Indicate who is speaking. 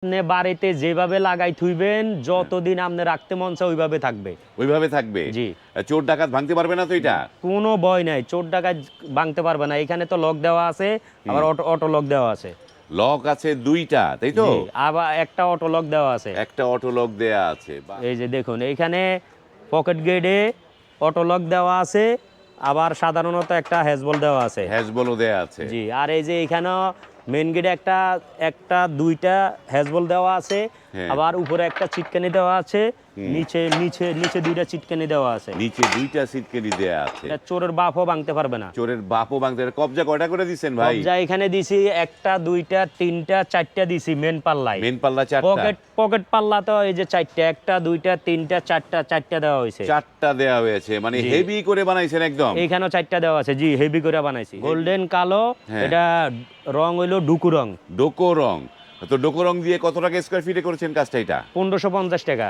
Speaker 1: আপনি বাড়িতে যেভাবে লাগাই থুইবেন যতদিন আপনি রাখতে মন চায় ওইভাবে থাকবে।
Speaker 2: ওইভাবে থাকবে।
Speaker 1: জি।
Speaker 2: চোর ডাকাত ভাঙতে পারবে না তো এটা?
Speaker 1: কোনো ভয় নাই, চোর ডাকাত ভাঙতে পারবে না। এখানে তো লক দেওয়া আছে, আবার অটো লক দেওয়া আছে।
Speaker 2: লক আছে 2টা, তাই তো?
Speaker 1: জি, আবার একটা অটো লক দেওয়া আছে।
Speaker 2: একটা অটো লক দেয়া আছে। বাহ!
Speaker 1: এই যে দেখুন এইখানে পকেট গেটে অটো লক দেওয়া আছে, আবার সাধারণত একটা হ্যাজবল দেওয়া আছে।
Speaker 2: হ্যাজবলও দেয়া আছে।
Speaker 1: জি, আর এই যে এখানেও মেন গেটে একটা দুইটা হ্যাজবল দেওয়া আছে,
Speaker 2: হ্যাঁ।
Speaker 1: আবার উপরে একটা চিটকানি দেওয়া আছে, নিচে নিচে নিচে দুইটা চিটকানি দেওয়া আছে।
Speaker 2: নিচে 2টা সিটকেনি দেয়া আছে।
Speaker 1: এটা চোরের বাপও ভাঙতে পারবে না।
Speaker 2: চোরের বাপও ভাঙতে পারে। কবজা কয়টা করে দিছেন ভাই?
Speaker 1: কবজা এখানে দিছি একটা দুইটা তিনটা চারটা দিছি মেন পাল্লায়।
Speaker 2: মেন পাল্লা 4টা।
Speaker 1: পকেট পাল্লা তো এই যে চারটা, একটা দুইটা তিনটা চারটা দেওয়া হয়েছে।
Speaker 2: 4টা দেয়া হয়েছে, মানে
Speaker 1: জি।
Speaker 2: হেভি করে বানাইছেন একদম।
Speaker 1: এইখানেও চারটা দেওয়া আছে। জি, হেভি করে বানাইছি। গোল্ডেন কালো,
Speaker 2: হ্যাঁ।
Speaker 1: এটা রং হইলো ডুকু রং।
Speaker 2: ডোকো রং। তো ডোকো রং দিয়ে কত টাকা স্কয়ার ফিটে করেছেন কাজটা এটা?
Speaker 1: 1550 টাকা।